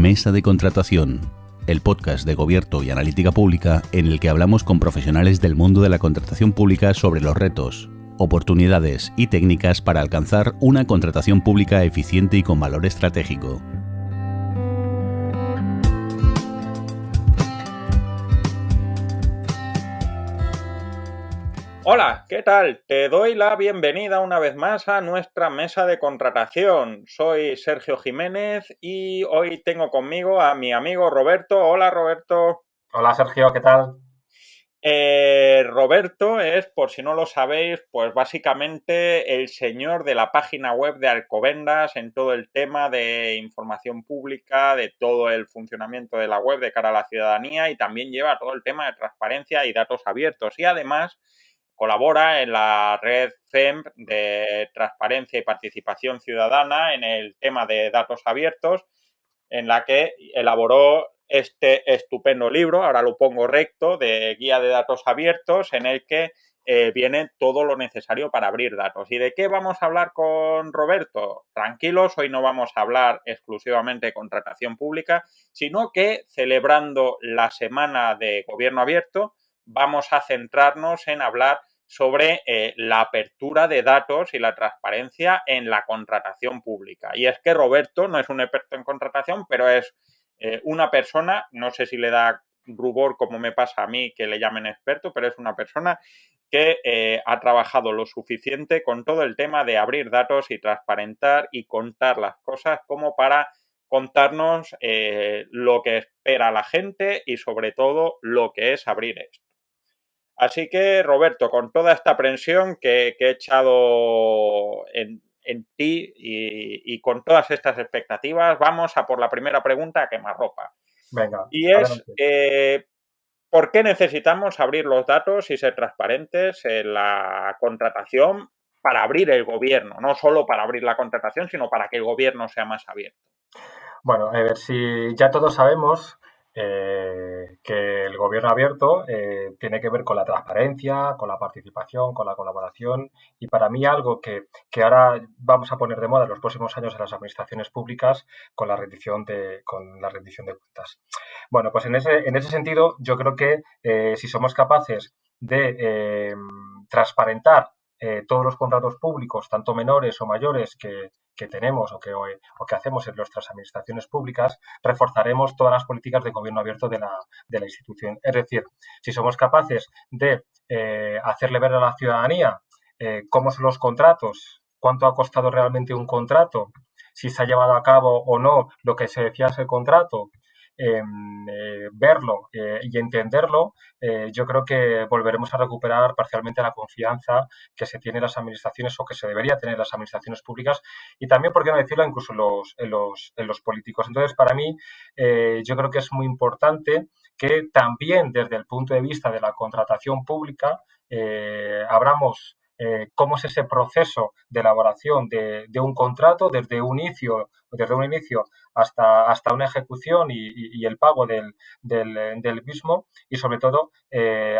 Mesa de Contratación, el podcast de Gobierno y Analítica Pública en el que hablamos con profesionales del mundo de la contratación pública sobre los retos, oportunidades y técnicas para alcanzar una contratación pública eficiente y con valor estratégico. Hola, ¿qué tal? Te doy la bienvenida una vez más a nuestra mesa de contratación. Soy Sergio Jiménez y hoy tengo conmigo a mi amigo Roberto. Hola, Roberto. Hola, Sergio, ¿qué tal? Roberto es, por si no lo sabéis, pues básicamente el señor de la página web de Alcobendas en todo el tema de información pública, de todo el funcionamiento de la web de cara a la ciudadanía, y también lleva todo el tema de transparencia y datos abiertos. Y además colabora en la red CEMP de Transparencia y Participación Ciudadana en el tema de datos abiertos, en la que elaboró este estupendo libro, ahora lo pongo recto, de guía de datos abiertos, en el que viene todo lo necesario para abrir datos. ¿Y de qué vamos a hablar con Roberto? Tranquilos, hoy no vamos a hablar exclusivamente de contratación pública, sino que celebrando la Semana de Gobierno Abierto, vamos a centrarnos en hablar sobre la apertura de datos y la transparencia en la contratación pública. Y es que Roberto no es un experto en contratación, pero es una persona, no sé si le da rubor como me pasa a mí que le llamen experto, pero es una persona que ha trabajado lo suficiente con todo el tema de abrir datos y transparentar y contar las cosas como para contarnos lo que espera la gente y sobre todo lo que es abrir esto. Así que, Roberto, con toda esta aprensión que he echado en ti y con todas estas expectativas, vamos a por la primera pregunta a quemarropa. Venga, Y es, adelante. ¿por qué necesitamos abrir los datos y ser transparentes en la contratación para abrir el gobierno? No solo para abrir la contratación, sino para que el gobierno sea más abierto. Bueno, a ver, si ya todos sabemos que el gobierno abierto tiene que ver con la transparencia, con la participación, con la colaboración, y para mí algo que ahora vamos a poner de moda en los próximos años en las administraciones públicas con la rendición de cuentas. Bueno, pues en ese sentido yo creo que si somos capaces de transparentar todos los contratos públicos, tanto menores o mayores que tenemos o que hacemos en nuestras administraciones públicas, reforzaremos todas las políticas de gobierno abierto de la institución. Es decir, si somos capaces de hacerle ver a la ciudadanía cómo son los contratos, cuánto ha costado realmente un contrato, si se ha llevado a cabo o no lo que se decía ese contrato, verlo y entenderlo, yo creo que volveremos a recuperar parcialmente la confianza que se tiene en las administraciones o que se debería tener en las administraciones públicas y también, por qué no decirlo, incluso en los políticos. Entonces, para mí, yo creo que es muy importante que también desde el punto de vista de la contratación pública abramos cómo es ese proceso de elaboración de un contrato desde un inicio hasta una ejecución y el pago del mismo y sobre todo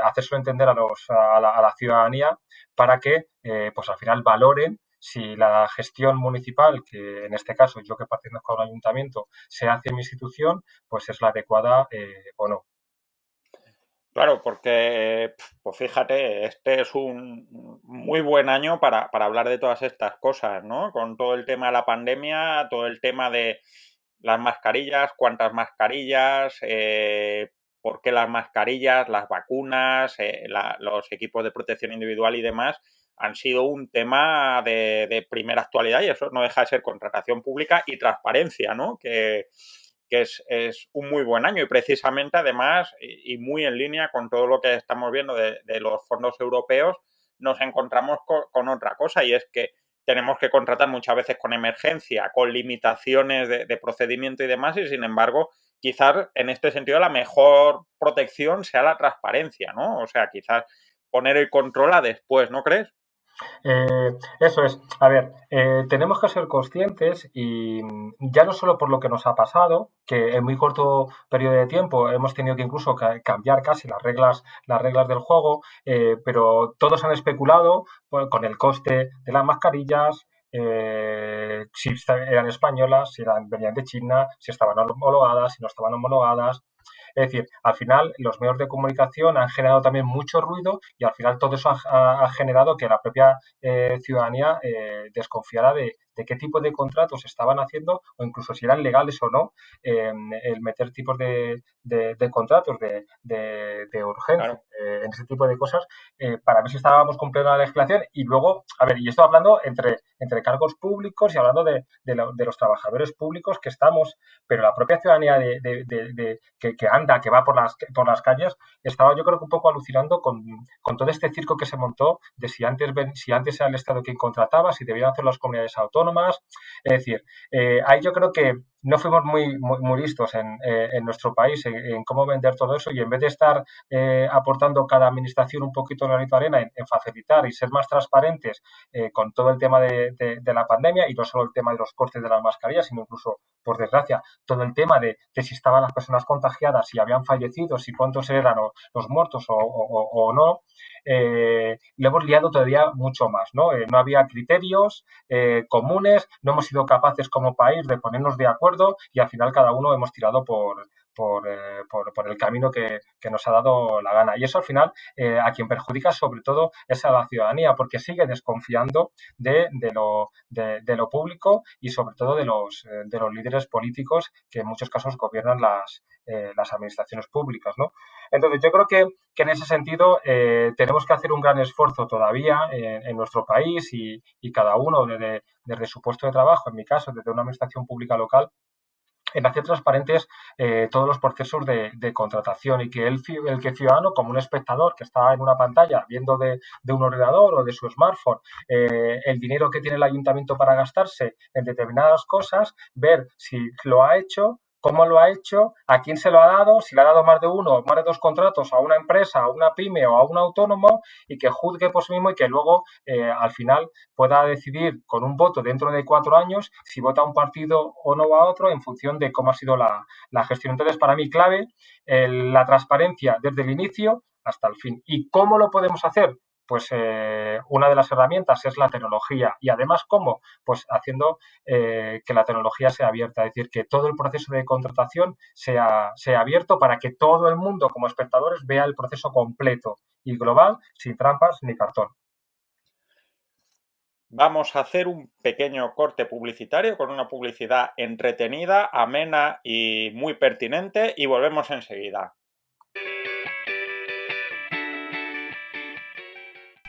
hacérselo entender a la ciudadanía para que pues al final valoren si la gestión municipal, que en este caso yo que pertenezco a un ayuntamiento, se hace en mi institución, pues es la adecuada o no. Claro, porque, pues fíjate, este es un muy buen año para hablar de todas estas cosas, ¿no? Con todo el tema de la pandemia, todo el tema de las mascarillas, cuántas mascarillas, por qué las mascarillas, las vacunas, los equipos de protección individual y demás han sido un tema de primera actualidad y eso no deja de ser contratación pública y transparencia, ¿no? Que es un muy buen año y precisamente además y muy en línea con todo lo que estamos viendo de los fondos europeos, nos encontramos con otra cosa y es que tenemos que contratar muchas veces con emergencia, con limitaciones de procedimiento y demás y sin embargo quizás en este sentido la mejor protección sea la transparencia, ¿no? O sea, quizás poner el control a después, ¿no crees? Eso es. A ver, tenemos que ser conscientes y ya no solo por lo que nos ha pasado, que en muy corto periodo de tiempo hemos tenido que incluso cambiar casi las reglas del juego, pero todos han especulado con el coste de las mascarillas, si eran españolas, si venían de China, si estaban homologadas, si no estaban homologadas. Es decir, al final los medios de comunicación han generado también mucho ruido y al final todo eso ha generado que la propia ciudadanía desconfiara de qué tipo de contratos estaban haciendo o incluso si eran legales o no el meter tipos de contratos de urgencia Claro. en ese tipo de cosas para ver si estábamos cumpliendo la legislación y luego, a ver, y esto hablando entre cargos públicos y hablando de los trabajadores públicos que estamos, pero la propia ciudadanía que anda, que va por las calles, estaba yo creo que un poco alucinando con todo este circo que se montó de si antes era el Estado quien contrataba, si debían hacer las comunidades autónomas. Es decir, ahí yo creo que no fuimos muy listos en nuestro país en cómo vender todo eso y en vez de estar aportando cada administración un poquito de granito de arena en facilitar y ser más transparentes con todo el tema de la pandemia y no solo el tema de los costes de las mascarillas, sino incluso, por desgracia, todo el tema de si estaban las personas contagiadas, si habían fallecido, si cuántos eran los muertos o no, lo hemos liado todavía mucho más, ¿no? No había criterios comunes, no hemos sido capaces como país de ponernos de acuerdo y al final cada uno hemos tirado por el camino que nos ha dado la gana. Y eso al final a quien perjudica sobre todo es a la ciudadanía, porque sigue desconfiando de lo público y sobre todo de los líderes políticos que en muchos casos gobiernan las administraciones públicas, ¿no? Entonces yo creo que en ese sentido tenemos que hacer un gran esfuerzo todavía en nuestro país y cada uno desde su puesto de trabajo, en mi caso, desde una administración pública local, en hacer transparentes todos los procesos de contratación y que el que ciudadano, como un espectador que está en una pantalla viendo de un ordenador o de su smartphone el dinero que tiene el ayuntamiento para gastarse en determinadas cosas, ver si lo ha hecho, cómo lo ha hecho, a quién se lo ha dado, si le ha dado más de uno o más de dos contratos a una empresa, a una pyme o a un autónomo y que juzgue por sí mismo y que luego al final pueda decidir con un voto dentro de 4 años si vota a un partido o no a otro en función de cómo ha sido la gestión. Entonces, para mí, clave la transparencia desde el inicio hasta el fin. ¿Y cómo lo podemos hacer? Pues una de las herramientas es la tecnología. ¿Y además cómo? Pues haciendo que la tecnología sea abierta, es decir, que todo el proceso de contratación sea abierto para que todo el mundo como espectadores vea el proceso completo y global, sin trampas ni cartón. Vamos a hacer un pequeño corte publicitario con una publicidad entretenida, amena y muy pertinente y volvemos enseguida.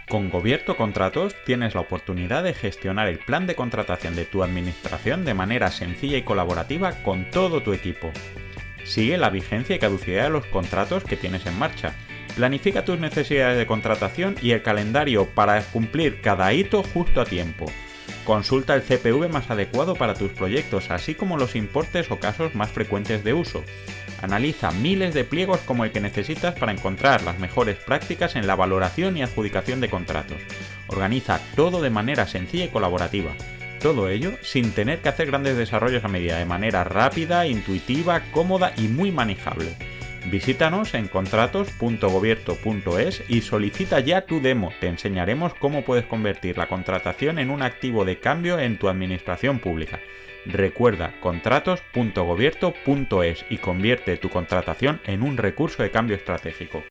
Con Gobierto Contratos tienes la oportunidad de gestionar el plan de contratación de tu administración de manera sencilla y colaborativa con todo tu equipo. Sigue la vigencia y caducidad de los contratos que tienes en marcha. Planifica tus necesidades de contratación y el calendario para cumplir cada hito justo a tiempo. Consulta el CPV más adecuado para tus proyectos, así como los importes o casos más frecuentes de uso. Analiza miles de pliegos como el que necesitas para encontrar las mejores prácticas en la valoración y adjudicación de contratos. Organiza todo de manera sencilla y colaborativa. Todo ello sin tener que hacer grandes desarrollos a medida, de manera rápida, intuitiva, cómoda y muy manejable. Visítanos en contratos.gobierto.es y solicita ya tu demo. Te enseñaremos cómo puedes convertir la contratación en un activo de cambio en tu administración pública. Recuerda contratos.gobierto.es y convierte tu contratación en un recurso de cambio estratégico.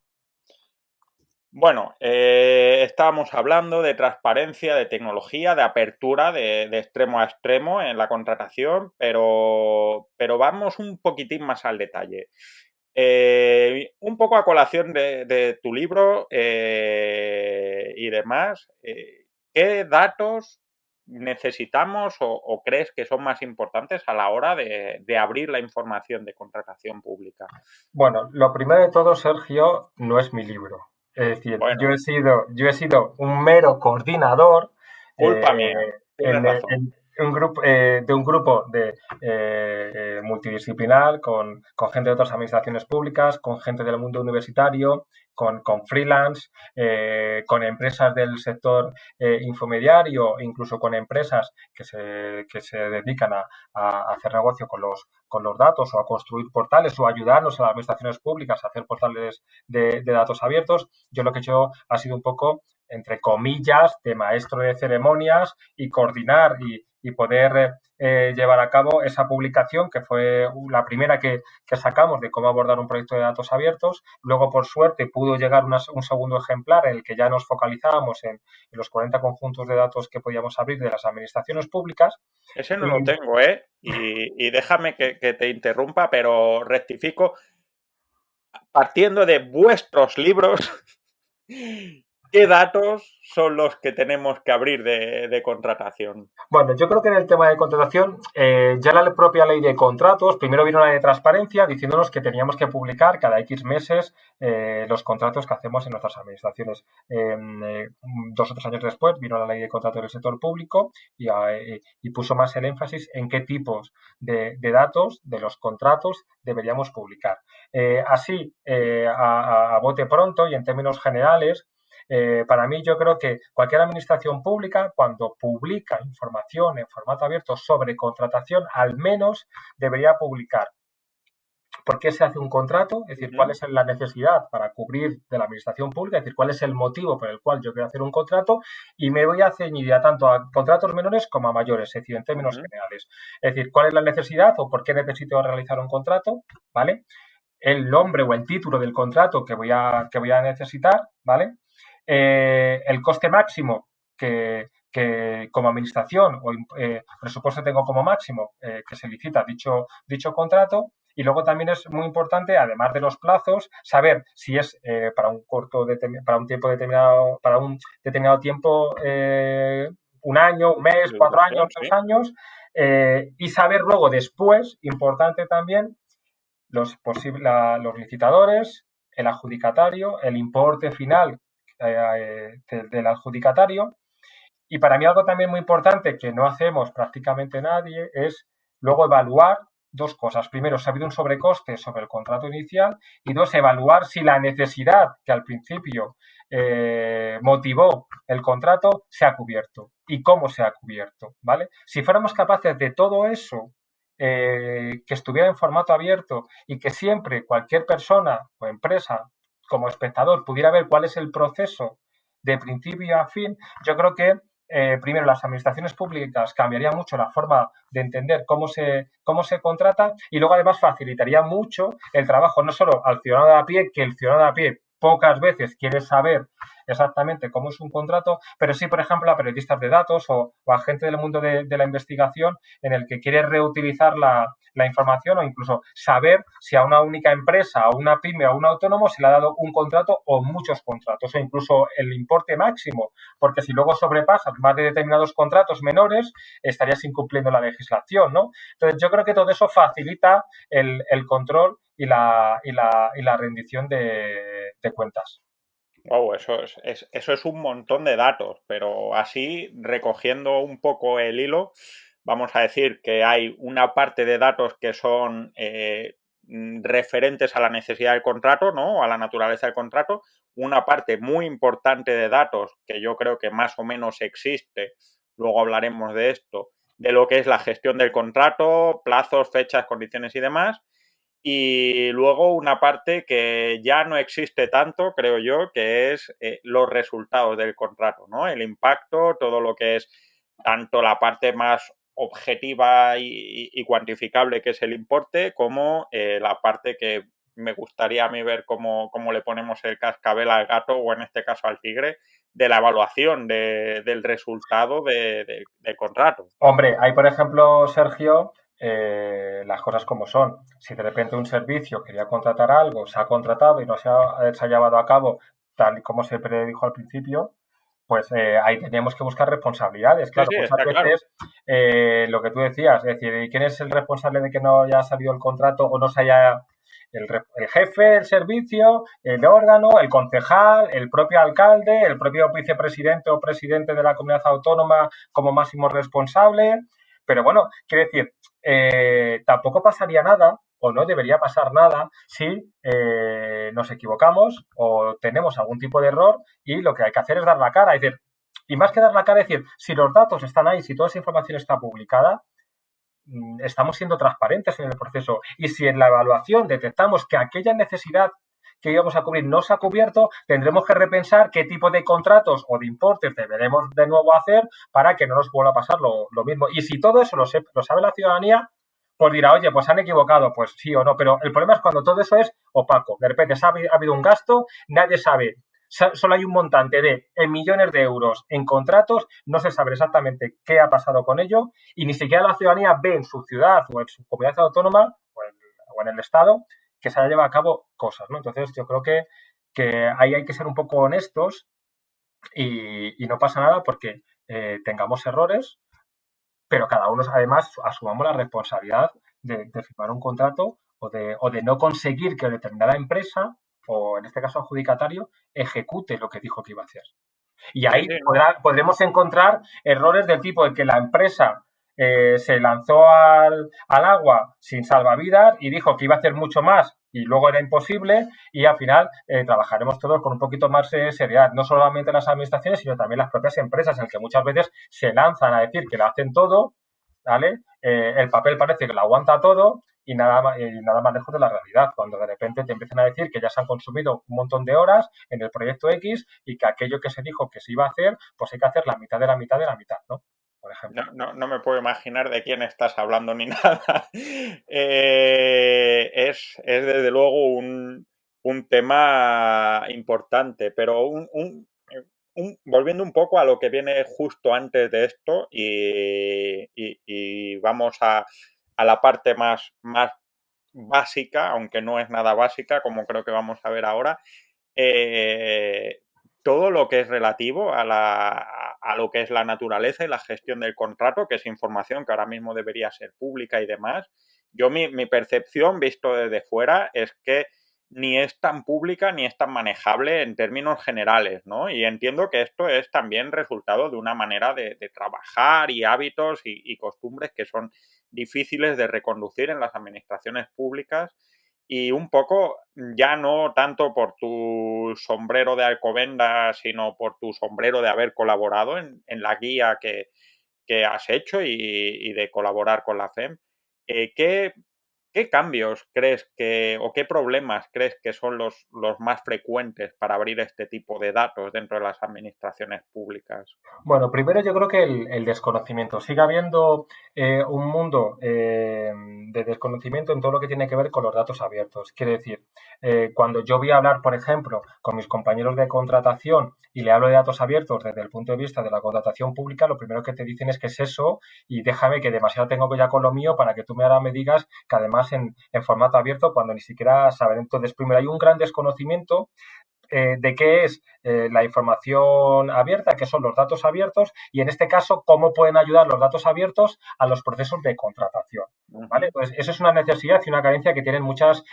Bueno, estábamos hablando de transparencia, de tecnología, de apertura de extremo a extremo en la contratación, pero vamos un poquitín más al detalle. Un poco a colación de tu libro y demás, ¿qué datos necesitamos o crees que son más importantes a la hora de abrir la información de contratación pública? Bueno, lo primero de todo, Sergio, no es mi libro. Es decir, Bueno, yo he sido un mero coordinador culpa mía, tienes razón. de un grupo multidisciplinar con gente de otras administraciones públicas, con gente del mundo universitario, con freelance, con empresas del sector infomediario, incluso con empresas que se dedican a hacer negocio con los datos o a construir portales o a ayudarnos a las administraciones públicas a hacer portales de datos abiertos. Yo lo que he hecho ha sido un poco entre comillas, de maestro de ceremonias y coordinar y poder llevar a cabo esa publicación, que fue la primera que sacamos de cómo abordar un proyecto de datos abiertos. Luego, por suerte, pudo llegar un segundo ejemplar en el que ya nos focalizábamos en los 40 conjuntos de datos que podíamos abrir de las administraciones públicas. Ese no lo tengo, ¿eh? Y déjame que te interrumpa, pero rectifico. Partiendo de vuestros libros, ¿qué datos son los que tenemos que abrir de contratación? Bueno, yo creo que en el tema de contratación, ya la propia ley de contratos, primero vino la de transparencia diciéndonos que teníamos que publicar cada X meses los contratos que hacemos en nuestras administraciones. 2 o 3 años después vino la ley de contratos del sector público y puso más el énfasis en qué tipos de datos de los contratos deberíamos publicar. Así, a bote pronto y en términos generales, para mí yo creo que cualquier administración pública, cuando publica información en formato abierto sobre contratación, al menos debería publicar por qué se hace un contrato, es decir, cuál es la necesidad para cubrir de la administración pública, es decir, cuál es el motivo por el cual yo quiero hacer un contrato, y me voy a ceñir tanto a contratos menores como a mayores, es decir, en términos generales. Es decir, cuál es la necesidad o por qué necesito realizar un contrato, ¿vale? El nombre o el título del contrato que voy a necesitar, ¿vale? El coste máximo que como administración o presupuesto tengo como máximo que se licita dicho contrato. Y luego también es muy importante, además de los plazos, saber si es para un tiempo determinado, para un determinado tiempo, 1 año, 1 mes, 4 años, 2 años, y saber luego después, importante también, los licitadores, el adjudicatario, el importe final del adjudicatario. Y para mí algo también muy importante que no hacemos prácticamente nadie es luego evaluar 2 cosas. Primero, si ha habido un sobrecoste sobre el contrato inicial, y 2, evaluar si la necesidad que al principio motivó el contrato se ha cubierto y cómo se ha cubierto, ¿vale? Si fuéramos capaces de todo eso, que estuviera en formato abierto y que siempre cualquier persona o empresa como espectador pudiera ver cuál es el proceso de principio a fin, yo creo que primero las administraciones públicas cambiarían mucho la forma de entender cómo se contrata, y luego además facilitaría mucho el trabajo no solo al ciudadano de a pie, que el ciudadano de a pie pocas veces quiere saber exactamente cómo es un contrato, pero sí, por ejemplo, a periodistas de datos o a gente del mundo de la investigación en el que quiere reutilizar la información o incluso saber si a una única empresa, a una pyme o a un autónomo se le ha dado un contrato o muchos contratos, o incluso el importe máximo, porque si luego sobrepasas más de determinados contratos menores, estarías incumpliendo la legislación, ¿no? Entonces, yo creo que todo eso facilita el control y la rendición de cuentas. Wow, eso es un montón de datos, pero así, recogiendo un poco el hilo, vamos a decir que hay una parte de datos que son referentes a la necesidad del contrato, ¿no? A la naturaleza del contrato, una parte muy importante de datos que yo creo que más o menos existe, luego hablaremos de esto, de lo que es la gestión del contrato, plazos, fechas, condiciones y demás. Y luego una parte que ya no existe tanto, creo yo, que es los resultados del contrato, ¿no? El impacto, todo lo que es tanto la parte más objetiva y cuantificable, que es el importe, como la parte que me gustaría a mí ver cómo le ponemos el cascabel al gato, o en este caso al tigre, de la evaluación del resultado del contrato. Hombre, hay, por ejemplo, Sergio, las cosas como son. Si de repente un servicio quería contratar algo, se ha contratado y no se ha llevado a cabo tal y como se predijo al principio, pues ahí teníamos que buscar responsabilidades. Claro, sí, muchas veces lo que tú decías, es decir, ¿quién es el responsable de que no haya salido el contrato o no se haya... El jefe del servicio, el órgano, el concejal, el propio alcalde, el propio vicepresidente o presidente de la comunidad autónoma como máximo responsable? Pero bueno, quiero decir, tampoco pasaría nada o no debería pasar nada si nos equivocamos o tenemos algún tipo de error, y lo que hay que hacer es dar la cara. Es decir, y más que dar la cara, es decir, si los datos están ahí, si toda esa información está publicada, estamos siendo transparentes en el proceso. Y si en la evaluación detectamos que aquella necesidad que íbamos a cubrir no se ha cubierto, tendremos que repensar qué tipo de contratos o de importes deberemos de nuevo hacer para que no nos vuelva a pasar lo mismo. Y si todo eso lo sabe la ciudadanía, pues dirá, oye, pues han equivocado, pues sí o no, pero el problema es cuando todo eso es opaco. De repente ha habido un gasto, nadie sabe, solo hay un montante de millones de euros en contratos, no se sabe exactamente qué ha pasado con ello y ni siquiera la ciudadanía ve en su ciudad o en su comunidad autónoma o en el Estado que se haya llevado a cabo cosas, ¿no? Entonces yo creo que ahí hay que ser un poco honestos y no pasa nada porque tengamos errores, pero cada uno además asumamos la responsabilidad de firmar un contrato o de no conseguir que determinada empresa, o en este caso adjudicatario, ejecute lo que dijo que iba a hacer. Y ahí podremos encontrar errores del tipo de que la empresa se lanzó al agua sin salvavidas y dijo que iba a hacer mucho más y luego era imposible y al final trabajaremos todos con un poquito más de seriedad, no solamente las administraciones sino también las propias empresas, en que muchas veces se lanzan a decir que lo hacen todo, ¿vale? El papel parece que lo aguanta todo y nada más lejos de la realidad, cuando de repente te empiezan a decir que ya se han consumido un montón de horas en el proyecto X y que aquello que se dijo que se iba a hacer, pues hay que hacer la mitad de la mitad de la mitad, ¿no? Por ejemplo. No me puedo imaginar de quién estás hablando ni nada. Es desde luego un tema importante, pero volviendo un poco a lo que viene justo antes de esto y vamos a la parte más básica, aunque no es nada básica, como creo que vamos a ver ahora, todo lo que es relativo a lo que es la naturaleza y la gestión del contrato, que es información que ahora mismo debería ser pública y demás. Yo mi percepción, visto desde fuera, es que ni es tan pública ni es tan manejable en términos generales, ¿no? Y entiendo que esto es también resultado de una manera de trabajar y hábitos y costumbres que son difíciles de reconducir en las administraciones públicas y un poco, ya no tanto por tu sombrero de Alcobendas, sino por tu sombrero de haber colaborado en la guía que has hecho y de colaborar con la FEM. ¿Qué cambios crees o qué problemas crees que son los más frecuentes para abrir este tipo de datos dentro de las administraciones públicas? Bueno, primero yo creo que el desconocimiento. Sigue habiendo un mundo de desconocimiento en todo lo que tiene que ver con los datos abiertos. Quiere decir, cuando yo voy a hablar, por ejemplo, con mis compañeros de contratación y le hablo de datos abiertos desde el punto de vista de la contratación pública, lo primero que te dicen es que es eso y déjame que demasiado tengo ya con lo mío para que tú ahora me digas que además en formato abierto cuando ni siquiera saben. Entonces, primero hay un gran desconocimiento de qué es la información abierta, qué son los datos abiertos y en este caso cómo pueden ayudar los datos abiertos a los procesos de contratación, ¿vale? Pues eso es una necesidad y una carencia que tienen muchas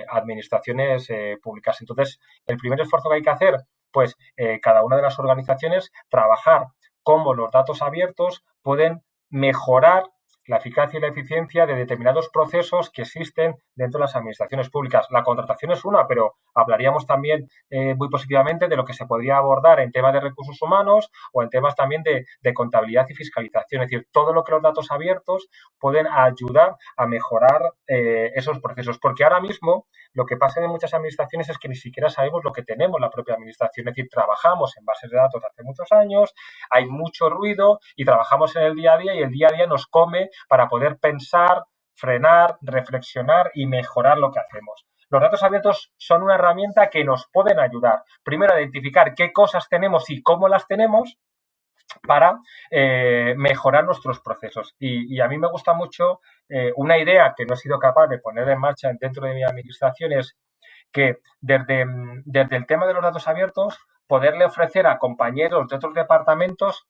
administraciones públicas. Entonces, el primer esfuerzo que hay que hacer, pues cada una de las organizaciones trabajar cómo los datos abiertos pueden mejorar la eficacia y la eficiencia de determinados procesos que existen dentro de las administraciones públicas. La contratación es una, pero hablaríamos también muy positivamente de lo que se podría abordar en temas de recursos humanos o en temas también de contabilidad y fiscalización. Es decir, todo lo que los datos abiertos pueden ayudar a mejorar esos procesos. Porque ahora mismo lo que pasa en muchas administraciones es que ni siquiera sabemos lo que tenemos la propia administración. Es decir, trabajamos en bases de datos hace muchos años, hay mucho ruido y trabajamos en el día a día y el día a día nos come para poder pensar, frenar, reflexionar y mejorar lo que hacemos. Los datos abiertos son una herramienta que nos pueden ayudar, primero, a identificar qué cosas tenemos y cómo las tenemos para mejorar nuestros procesos. Y a mí me gusta mucho una idea que no he sido capaz de poner en marcha dentro de mi administración es que desde el tema de los datos abiertos poderle ofrecer a compañeros de otros departamentos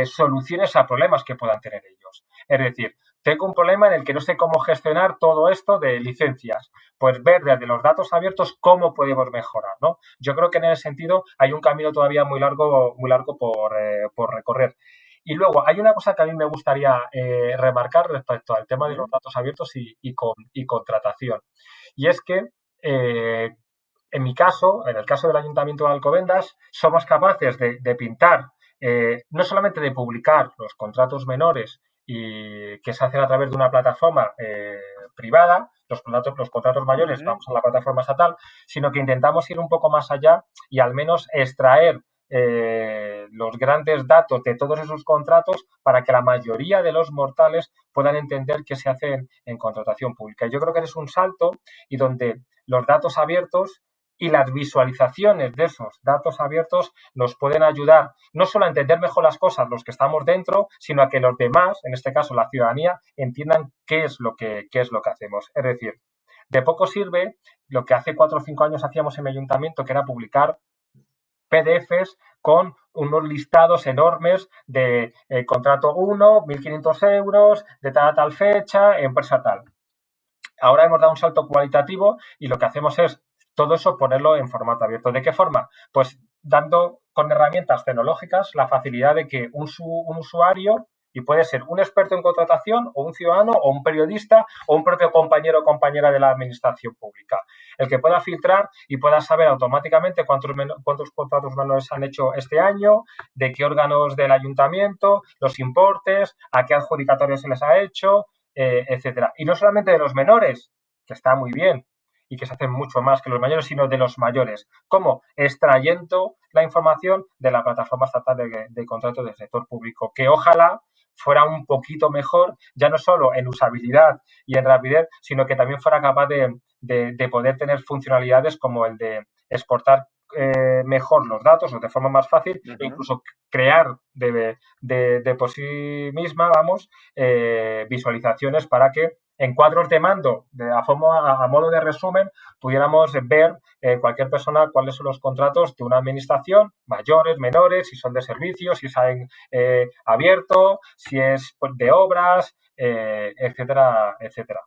soluciones a problemas que puedan tener ellos. Es decir, tengo un problema en el que no sé cómo gestionar todo esto de licencias. Pues ver desde los datos abiertos cómo podemos mejorar, ¿no? Yo creo que en ese sentido hay un camino todavía muy largo por recorrer. Y luego hay una cosa que a mí me gustaría remarcar respecto al tema de los datos abiertos y contratación. Y es que en mi caso, en el caso del Ayuntamiento de Alcobendas, somos capaces de pintar no solamente de publicar los contratos menores y que se hacen a través de una plataforma privada, los contratos mayores vamos a la plataforma estatal, sino que intentamos ir un poco más allá y al menos extraer los grandes datos de todos esos contratos para que la mayoría de los mortales puedan entender qué se hace en contratación pública. Yo creo que es un salto y donde los datos abiertos y las visualizaciones de esos datos abiertos nos pueden ayudar no solo a entender mejor las cosas los que estamos dentro, sino a que los demás, en este caso la ciudadanía, entiendan qué es lo que hacemos. Es decir, de poco sirve lo que hace 4 o 5 años hacíamos en mi ayuntamiento, que era publicar PDFs con unos listados enormes de contrato 1, 1.500 euros, de tal fecha, empresa tal. Ahora hemos dado un salto cualitativo y lo que hacemos es todo eso ponerlo en formato abierto. ¿De qué forma? Pues dando con herramientas tecnológicas la facilidad de que un usuario, y puede ser un experto en contratación o un ciudadano o un periodista o un propio compañero o compañera de la administración pública, el que pueda filtrar y pueda saber automáticamente cuántos contratos menores han hecho este año, de qué órganos del ayuntamiento, los importes, a qué adjudicatarios se les ha hecho, etcétera. Y no solamente de los menores, que está muy bien y que se hacen mucho más que los mayores, sino de los mayores. ¿Cómo? Extrayendo la información de la plataforma estatal de contratos del sector público, que ojalá fuera un poquito mejor, ya no solo en usabilidad y en rapidez, sino que también fuera capaz de poder tener funcionalidades como el de exportar mejor los datos o de forma más fácil, e incluso crear de por sí misma, visualizaciones para que en cuadros de mando, a modo de resumen, pudiéramos ver cualquier persona cuáles son los contratos de una administración, mayores, menores, si son de servicios, si están abierto, si es de obras, etcétera, etcétera.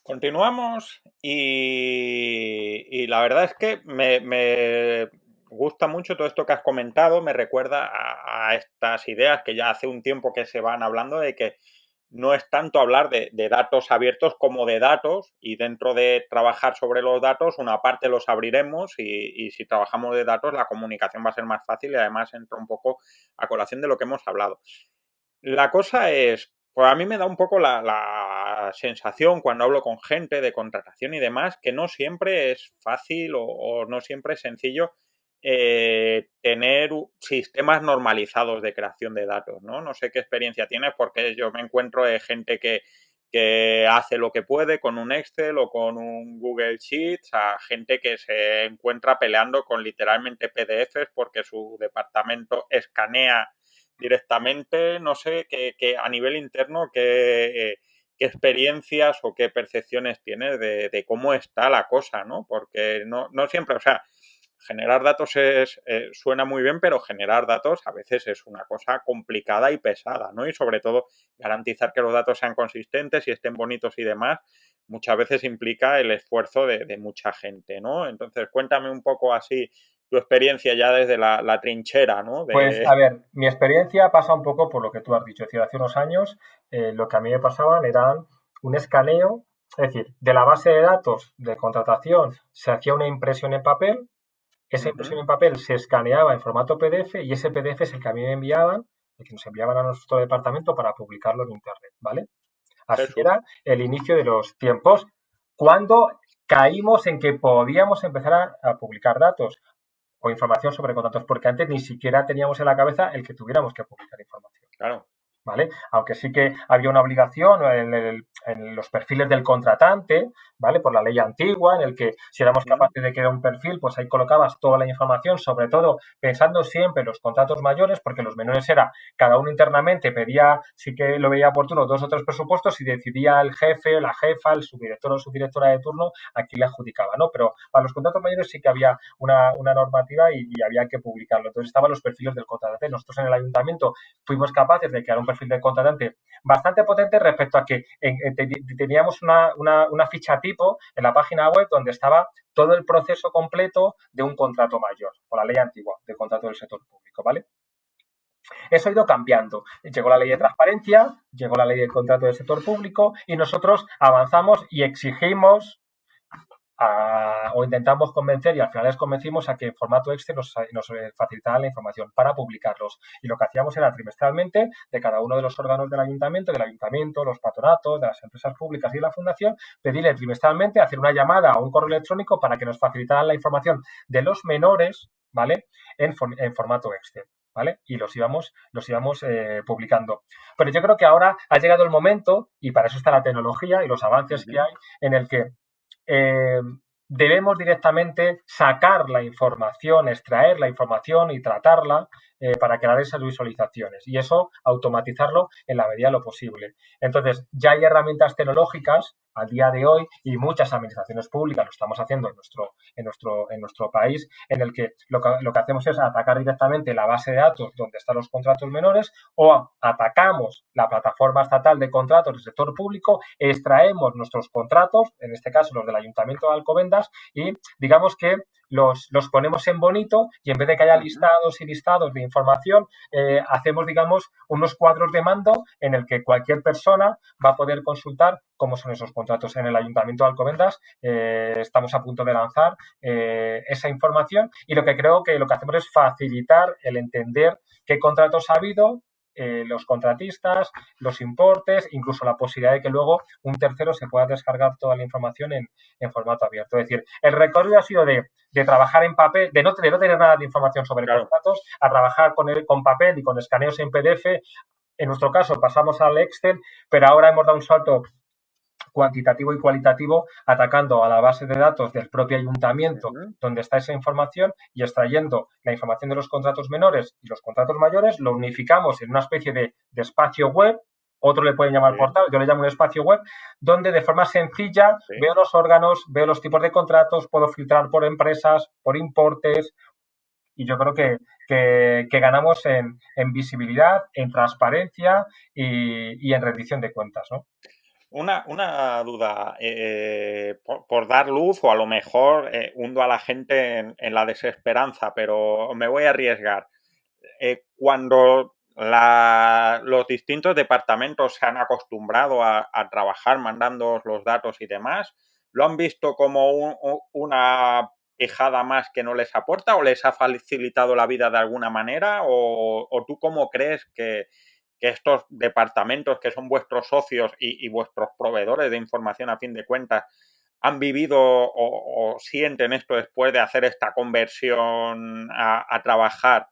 Continuamos y la verdad es que me gusta mucho todo esto que has comentado, me recuerda a estas ideas que ya hace un tiempo que se van hablando de que no es tanto hablar de datos abiertos como de datos, y dentro de trabajar sobre los datos una parte los abriremos y si trabajamos de datos la comunicación va a ser más fácil y además entra un poco a colación de lo que hemos hablado. La cosa es, pues a mí me da un poco la sensación cuando hablo con gente de contratación y demás que no siempre es fácil o no siempre es sencillo tener sistemas normalizados de creación de datos, ¿no? No sé qué experiencia tienes porque yo me encuentro de gente que hace lo que puede con un Excel o con un Google Sheets, a gente que se encuentra peleando con literalmente PDFs porque su departamento escanea directamente. No sé que a nivel interno qué experiencias o qué percepciones tienes de cómo está la cosa, ¿no? Porque no siempre, o sea, generar datos suena muy bien, pero generar datos a veces es una cosa complicada y pesada, ¿no? Y sobre todo garantizar que los datos sean consistentes y estén bonitos y demás, muchas veces implica el esfuerzo de mucha gente, ¿no? Entonces, cuéntame un poco así tu experiencia ya desde la trinchera, ¿no? Pues, a ver, mi experiencia pasa un poco por lo que tú has dicho. Es decir, hace unos años lo que a mí me pasaban eran un escaneo, es decir, de la base de datos de contratación se hacía una impresión en papel. Esa impresión en papel se escaneaba en formato PDF y ese PDF es el que a mí me enviaban, el que nos enviaban a nuestro departamento para publicarlo en Internet, ¿vale? Así era el inicio de los tiempos cuando caímos en que podíamos empezar a publicar datos o información sobre contratos, porque antes ni siquiera teníamos en la cabeza el que tuviéramos que publicar información. Claro. ¿Vale? Aunque sí que había una obligación en los perfiles del contratante, ¿vale? Por la ley antigua, en el que si éramos capaces de crear un perfil, pues ahí colocabas toda la información, sobre todo pensando siempre en los contratos mayores, porque los menores era, cada uno internamente pedía, sí que lo veía oportuno, 2 o 3 presupuestos y decidía el jefe, la jefa, el subdirector o subdirectora de turno a quién le adjudicaba, ¿no? Pero para los contratos mayores sí que había una normativa y había que publicarlo. Entonces estaban los perfiles del contratante. Nosotros en el ayuntamiento fuimos capaces de crear un perfil de contratante bastante potente respecto a que teníamos una ficha tipo en la página web donde estaba todo el proceso completo de un contrato mayor, por la ley antigua de contrato del sector público, ¿vale? Eso ha ido cambiando. Llegó la ley de transparencia, llegó la ley del contrato del sector público y nosotros avanzamos y exigimos o intentamos convencer y al final les convencimos a que en formato Excel nos facilitaran la información para publicarlos. Y lo que hacíamos era trimestralmente de cada uno de los órganos del ayuntamiento, los patronatos, de las empresas públicas y de la fundación, pedirle trimestralmente hacer una llamada o un correo electrónico para que nos facilitaran la información de los menores, ¿vale? En formato Excel. ¿Vale? Y los íbamos publicando. Pero yo creo que ahora ha llegado el momento, y para eso está la tecnología y los avances que hay, en el que debemos directamente sacar la información, extraer la información y tratarla para crear esas visualizaciones y eso automatizarlo en la medida de lo posible. Entonces, ya hay herramientas tecnológicas al día de hoy y muchas administraciones públicas lo estamos haciendo en nuestro país, en el que lo que hacemos es atacar directamente la base de datos donde están los contratos menores o atacamos la plataforma estatal de contratos del sector público, extraemos nuestros contratos, en este caso los del Ayuntamiento de Alcobendas, y digamos que los ponemos en bonito y en vez de que haya listados y listados de información, hacemos, digamos, unos cuadros de mando en el que cualquier persona va a poder consultar cómo son esos contratos. En el Ayuntamiento de Alcobendas estamos a punto de lanzar esa información y lo que creo que lo que hacemos es facilitar el entender qué contratos ha habido, los contratistas, los importes, incluso la posibilidad de que luego un tercero se pueda descargar toda la información en formato abierto. Es decir, el recorrido ha sido de trabajar en papel, de no tener nada de información sobre contratos, a trabajar con papel y con escaneos en PDF. En nuestro caso pasamos al Excel, pero ahora hemos dado un salto cuantitativo y cualitativo atacando a la base de datos del propio ayuntamiento donde está esa información y extrayendo la información de los contratos menores y los contratos mayores, lo unificamos en una especie de espacio web, otro le pueden llamar portal, yo le llamo un espacio web, donde de forma sencilla veo los órganos, veo los tipos de contratos, puedo filtrar por empresas, por importes y yo creo que ganamos en visibilidad, en transparencia y en rendición de cuentas, ¿no? Una duda, por dar luz o a lo mejor hundo a la gente en la desesperanza, pero me voy a arriesgar. Cuando los distintos departamentos se han acostumbrado a trabajar mandando los datos y demás, ¿lo han visto como una quejada más que no les aporta o les ha facilitado la vida de alguna manera? ¿O tú cómo crees que estos departamentos que son vuestros socios y vuestros proveedores de información a fin de cuentas han vivido o sienten esto después de hacer esta conversión a trabajar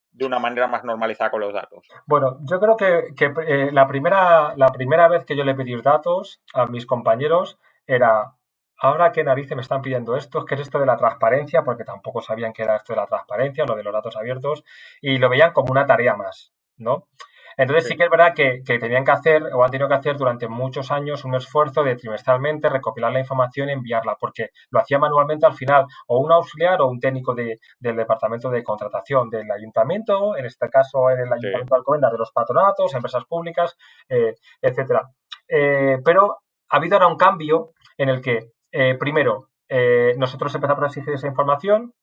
de una manera más normalizada con los datos? Bueno, yo creo que la primera vez que yo le pedí datos a mis compañeros era, ahora qué narices me están pidiendo esto, ¿qué es esto de la transparencia? Porque tampoco sabían qué era esto de la transparencia, lo de los datos abiertos, y lo veían como una tarea más, ¿no? Entonces sí que es verdad que tenían que hacer o han tenido que hacer durante muchos años un esfuerzo de trimestralmente recopilar la información y enviarla, porque lo hacía manualmente al final o un auxiliar o un técnico del departamento de contratación del ayuntamiento, en este caso en el Ayuntamiento de Alcobendas, de los patronatos, empresas públicas, etcétera. Pero ha habido ahora un cambio en el que, primero, nosotros empezamos a exigir esa información,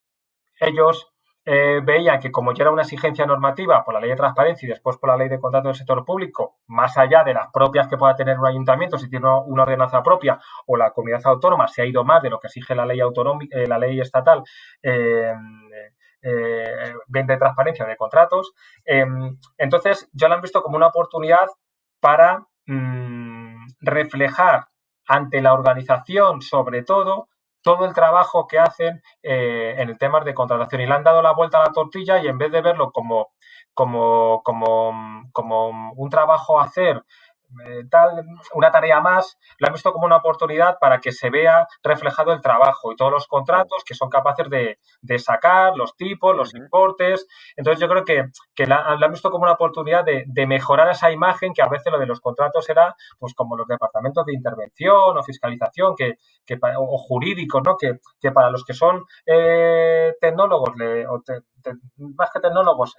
ellos veía que como ya era una exigencia normativa por la ley de transparencia y después por la ley de contratos del sector público, más allá de las propias que pueda tener un ayuntamiento si tiene una ordenanza propia o la comunidad autónoma, se ha ido más de lo que exige la ley autonómica, la ley estatal de transparencia de contratos. Entonces ya lo han visto como una oportunidad para reflejar ante la organización, sobre todo el trabajo que hacen en el tema de contratación y le han dado la vuelta a la tortilla y en vez de verlo como un trabajo a hacer, una tarea más, lo han visto como una oportunidad para que se vea reflejado el trabajo y todos los contratos que son capaces de sacar, los tipos, los importes. Entonces yo creo que la han visto como una oportunidad de mejorar esa imagen que a veces lo de los contratos era pues como los departamentos de intervención o fiscalización o jurídicos, ¿no? Que para los que son tecnólogos más que tecnólogos,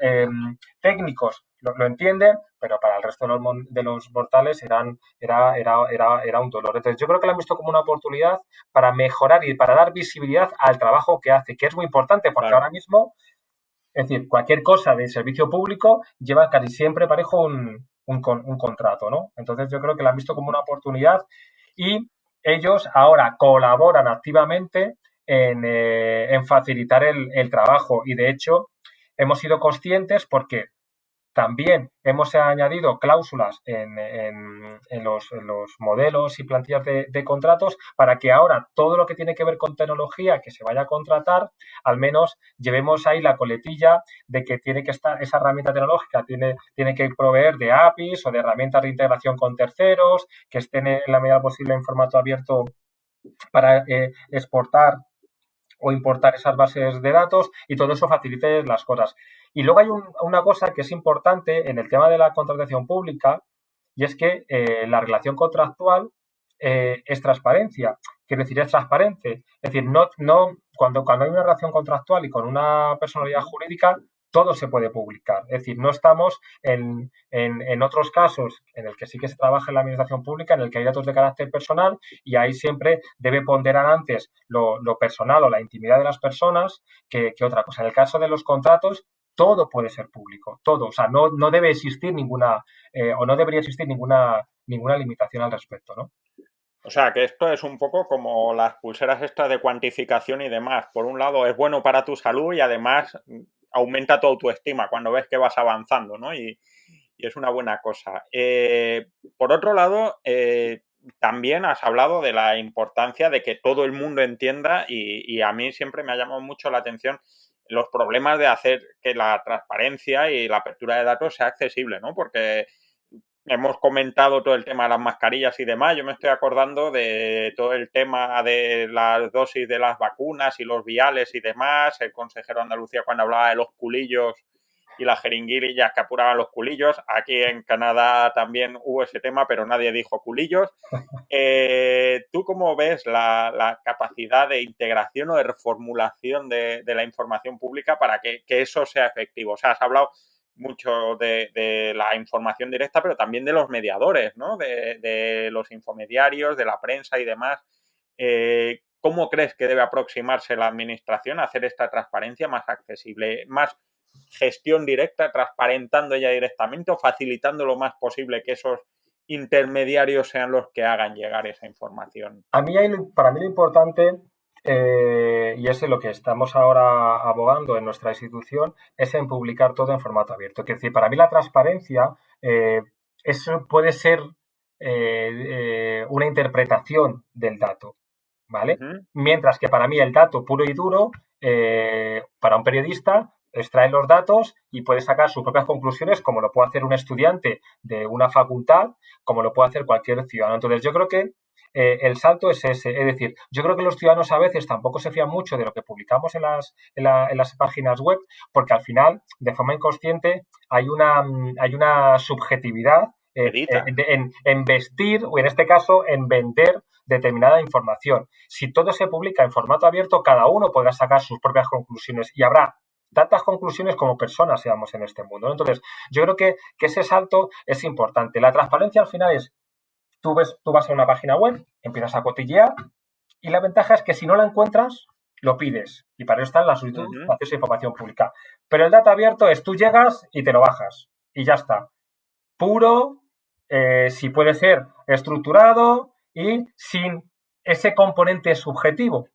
técnicos lo entienden, pero para el resto de los mortales era un dolor. Entonces yo creo que lo han visto como una oportunidad para mejorar y para dar visibilidad al trabajo que hace, que es muy importante porque ahora mismo, es decir, cualquier cosa de servicio público lleva casi siempre parejo un contrato, ¿no? Entonces yo creo que lo han visto como una oportunidad y ellos ahora colaboran activamente en facilitar el trabajo y, de hecho, hemos sido conscientes porque también hemos añadido cláusulas en los modelos y plantillas de contratos para que ahora todo lo que tiene que ver con tecnología que se vaya a contratar, al menos llevemos ahí la coletilla de que tiene que estar esa herramienta tecnológica, tiene que proveer de APIs o de herramientas de integración con terceros, que estén en la medida posible en formato abierto para exportar o importar esas bases de datos y todo eso facilite las cosas. Y luego hay una cosa que es importante en el tema de la contratación pública y es que la relación contractual es transparencia. Quiero decir, es transparente. Es decir, cuando hay una relación contractual y con una personalidad jurídica, todo se puede publicar. Es decir, no estamos en otros casos en el que sí que se trabaja en la administración pública, en el que hay datos de carácter personal y ahí siempre debe ponderar antes lo personal o la intimidad de las personas que otra cosa. En el caso de los contratos, todo puede ser público, todo. O sea, no debe existir ninguna o no debería existir ninguna limitación al respecto, ¿no? O sea, que esto es un poco como las pulseras estas de cuantificación y demás. Por un lado, es bueno para tu salud y además aumenta tu autoestima cuando ves que vas avanzando, ¿no? Y es una buena cosa. Por otro lado, también has hablado de la importancia de que todo el mundo entienda y a mí siempre me ha llamado mucho la atención los problemas de hacer que la transparencia y la apertura de datos sea accesible, ¿no? Porque hemos comentado todo el tema de las mascarillas y demás. Yo me estoy acordando de todo el tema de las dosis de las vacunas y los viales y demás. El consejero de Andalucía cuando hablaba de los culillos y las jeringuillas que apuraban los culillos. Aquí en Canadá también hubo ese tema, pero nadie dijo culillos. ¿Tú cómo ves la capacidad de integración o de reformulación de la información pública para que eso sea efectivo? O sea, has hablado mucho de la información directa, pero también de los mediadores, ¿no? De los infomediarios, de la prensa y demás. ¿Cómo crees que debe aproximarse la administración a hacer esta transparencia más accesible? ¿Más gestión directa, transparentando ella directamente o facilitando lo más posible que esos intermediarios sean los que hagan llegar esa información? Para mí lo importante, y es en lo que estamos ahora abogando en nuestra institución, es en publicar todo en formato abierto. Es decir, para mí la transparencia eso puede ser una interpretación del dato, ¿vale? Uh-huh. Mientras que para mí el dato puro y duro, para un periodista, extrae los datos y puede sacar sus propias conclusiones, como lo puede hacer un estudiante de una facultad, como lo puede hacer cualquier ciudadano. Entonces, yo creo que el salto es ese. Es decir, yo creo que los ciudadanos a veces tampoco se fían mucho de lo que publicamos en las páginas web, porque al final, de forma inconsciente, hay una subjetividad en vestir, o en este caso, en vender determinada información. Si todo se publica en formato abierto, cada uno podrá sacar sus propias conclusiones y habrá tantas conclusiones como personas seamos en este mundo, ¿no? Entonces, yo creo que ese salto es importante. La transparencia al final es, tú vas a una página web, empiezas a cotillear y la ventaja es que si no la encuentras, lo pides. Y para eso está la solicitud de acceso a información pública. Pero el dato abierto es, tú llegas y te lo bajas y ya está. Puro, si puede ser estructurado y sin ese componente subjetivo.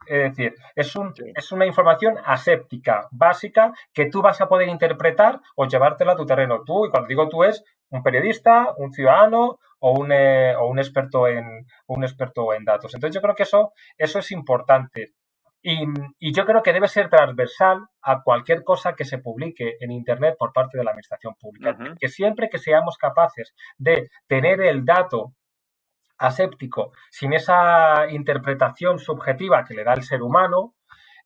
Es decir, es una información aséptica, básica, que tú vas a poder interpretar o llevártela a tu terreno. Tú, y cuando digo tú, es un periodista, un ciudadano o un experto en datos. Entonces, yo creo que eso es importante. Y yo creo que debe ser transversal a cualquier cosa que se publique en Internet por parte de la administración pública. Uh-huh. Que siempre que seamos capaces de tener el dato aséptico, sin esa interpretación subjetiva que le da el ser humano,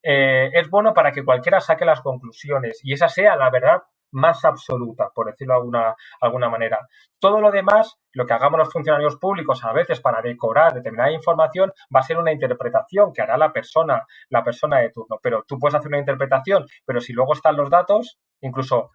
es bueno para que cualquiera saque las conclusiones y esa sea la verdad más absoluta, por decirlo de alguna manera. Todo lo demás, lo que hagamos los funcionarios públicos a veces para decorar determinada información, va a ser una interpretación que hará la persona de turno. Pero tú puedes hacer una interpretación, pero si luego están los datos, incluso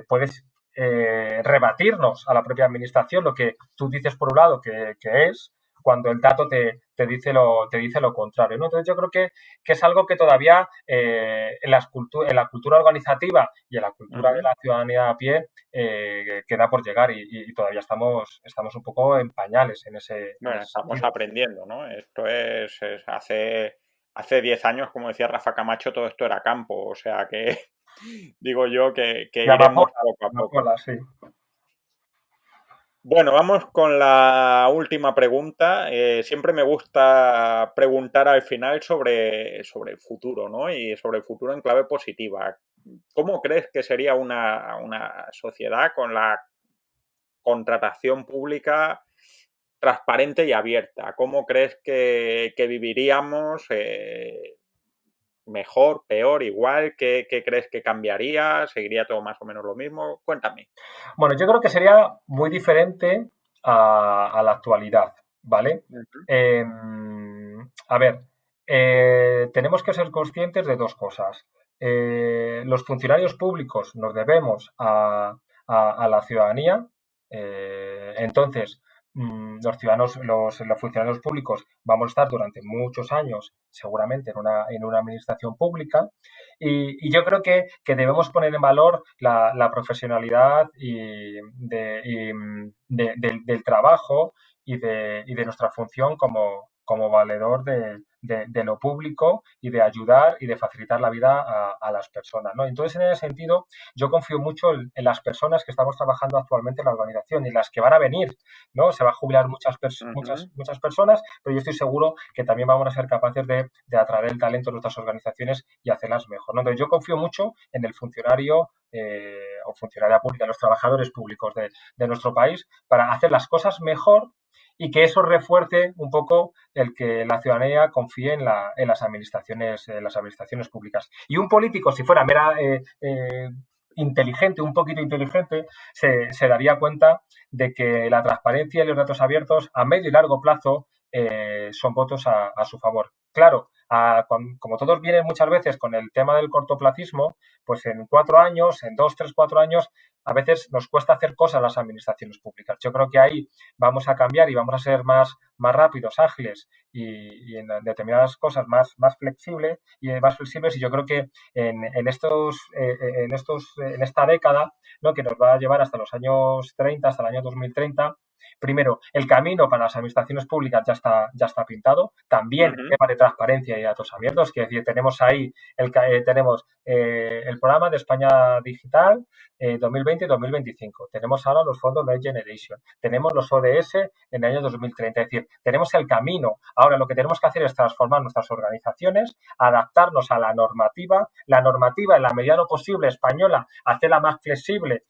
puedes rebatirnos a la propia administración lo que tú dices por un lado que es, cuando el dato te dice lo contrario, ¿no? Entonces yo creo que es algo que todavía en la cultura organizativa y en la cultura de la ciudadanía a pie queda por llegar y todavía estamos un poco en pañales en ese Estamos sentido. aprendiendo, ¿no? Esto es hace 10 años, como decía Rafa Camacho, todo esto era campo, o sea que digo yo que Y iremos poco a poco. amapola, sí. Bueno, vamos con la última pregunta. Siempre me gusta preguntar al final sobre el futuro, ¿no? Y sobre el futuro en clave positiva. ¿Cómo crees que sería una sociedad con la contratación pública transparente y abierta? ¿Cómo crees que viviríamos? ¿Mejor, peor, igual? ¿Qué crees que cambiaría? ¿Seguiría todo más o menos lo mismo? Cuéntame. Bueno, yo creo que sería muy diferente a la actualidad, ¿vale? A ver, tenemos que ser conscientes de dos cosas. Los funcionarios públicos nos debemos a la ciudadanía, entonces los funcionarios públicos vamos a estar durante muchos años seguramente en una administración pública y yo creo que debemos poner en valor la profesionalidad del trabajo y de nuestra función como valedor de lo público y de ayudar y de facilitar la vida a las personas, ¿no? Entonces, en ese sentido, yo confío mucho en las personas que estamos trabajando actualmente en la organización y las que van a venir, ¿no? Se va a jubilar muchas personas, pero yo estoy seguro que también vamos a ser capaces de atraer el talento de nuestras organizaciones y hacerlas mejor, ¿no? Entonces, yo confío mucho en el funcionario o funcionaria pública, los trabajadores públicos de nuestro país para hacer las cosas mejor y que eso refuerce un poco el que la ciudadanía confíe en las administraciones públicas. Y un político, si fuera inteligente, un poquito inteligente, se daría cuenta de que la transparencia y los datos abiertos a medio y largo plazo son votos a su favor. Claro, como todos vienen muchas veces con el tema del cortoplacismo, pues en 4 años, en 2, 3, 4 años, a veces nos cuesta hacer cosas las administraciones públicas. Yo creo que ahí vamos a cambiar y vamos a ser más rápidos, ágiles y en determinadas cosas más flexibles y yo creo que en esta década, ¿no? Que nos va a llevar hasta los años 30, hasta el año 2030. Primero, el camino para las administraciones públicas ya está pintado. También el tema de transparencia y datos abiertos, que es decir, tenemos ahí el programa de España Digital 2020-2025. Tenemos ahora los fondos Next Generation. Tenemos los ODS en el año 2030. Es decir, tenemos el camino. Ahora lo que tenemos que hacer es transformar nuestras organizaciones, adaptarnos a la normativa en la medida de lo posible española, hacerla más flexible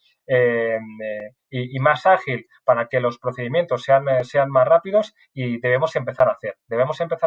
y más ágil para que los procedimientos sean más rápidos y debemos empezar a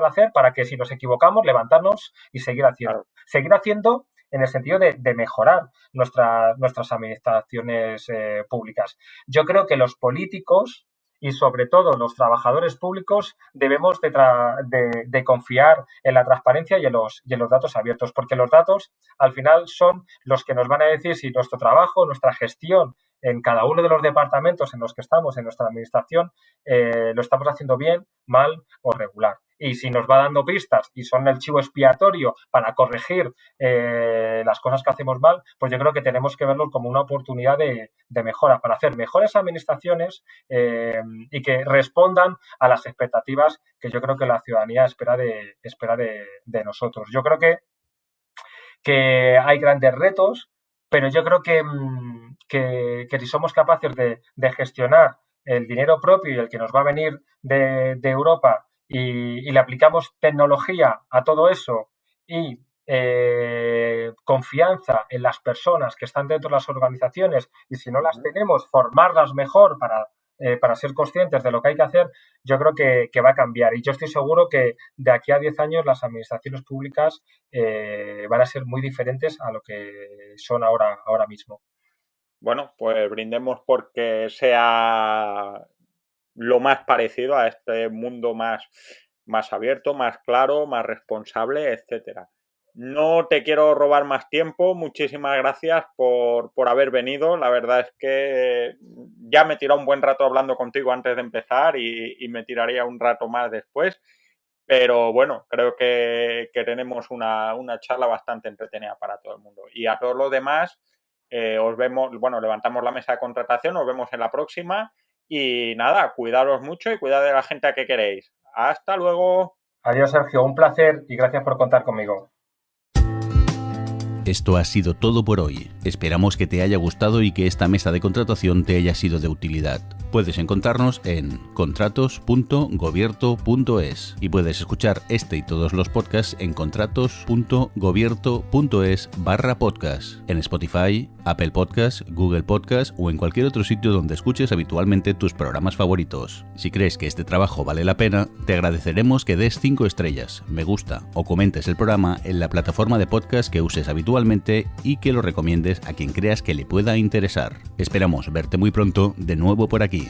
hacer para que si nos equivocamos, levantarnos y seguir haciendo. Claro. Seguir haciendo en el sentido de mejorar nuestras administraciones públicas. Yo creo que los políticos y sobre todo los trabajadores públicos debemos de confiar en la transparencia y en los datos abiertos, porque los datos al final son los que nos van a decir si nuestro trabajo, nuestra gestión en cada uno de los departamentos en los que estamos, en nuestra administración, lo estamos haciendo bien, mal o regular. Y si nos va dando pistas y son el chivo expiatorio para corregir las cosas que hacemos mal, pues yo creo que tenemos que verlo como una oportunidad de mejora, para hacer mejores administraciones y que respondan a las expectativas que yo creo que la ciudadanía espera de nosotros. Yo creo que hay grandes retos, pero yo creo que si somos capaces de gestionar el dinero propio y el que nos va a venir de Europa y le aplicamos tecnología a todo eso y confianza en las personas que están dentro de las organizaciones y si no las tenemos, formarlas mejor para ser conscientes de lo que hay que hacer, yo creo que va a cambiar. Y yo estoy seguro que de aquí a 10 años las administraciones públicas van a ser muy diferentes a lo que son ahora mismo. Bueno, pues brindemos porque sea lo más parecido a este mundo más abierto, más claro, más responsable, etcétera. No te quiero robar más tiempo. Muchísimas gracias por haber venido. La verdad es que ya me he tirado un buen rato hablando contigo antes de empezar y me tiraría un rato más después. Pero bueno, creo que tenemos una charla bastante entretenida para todo el mundo. Y a todos los demás, os vemos, bueno, levantamos la mesa de contratación, nos vemos en la próxima. Y nada, cuidaros mucho y cuidad de la gente a que queréis. Hasta luego. Adiós, Sergio. Un placer y gracias por contar conmigo. Esto ha sido todo por hoy. Esperamos que te haya gustado y que esta mesa de contratación te haya sido de utilidad. Puedes encontrarnos en contratos.gobierto.es y puedes escuchar este y todos los podcasts en contratos.gobierto.es/podcast, en Spotify, Apple Podcasts, Google Podcasts o en cualquier otro sitio donde escuches habitualmente tus programas favoritos. Si crees que este trabajo vale la pena, te agradeceremos que des 5 estrellas, me gusta o comentes el programa en la plataforma de podcast que uses habitualmente y que lo recomiendes a quien creas que le pueda interesar. Esperamos verte muy pronto de nuevo por aquí.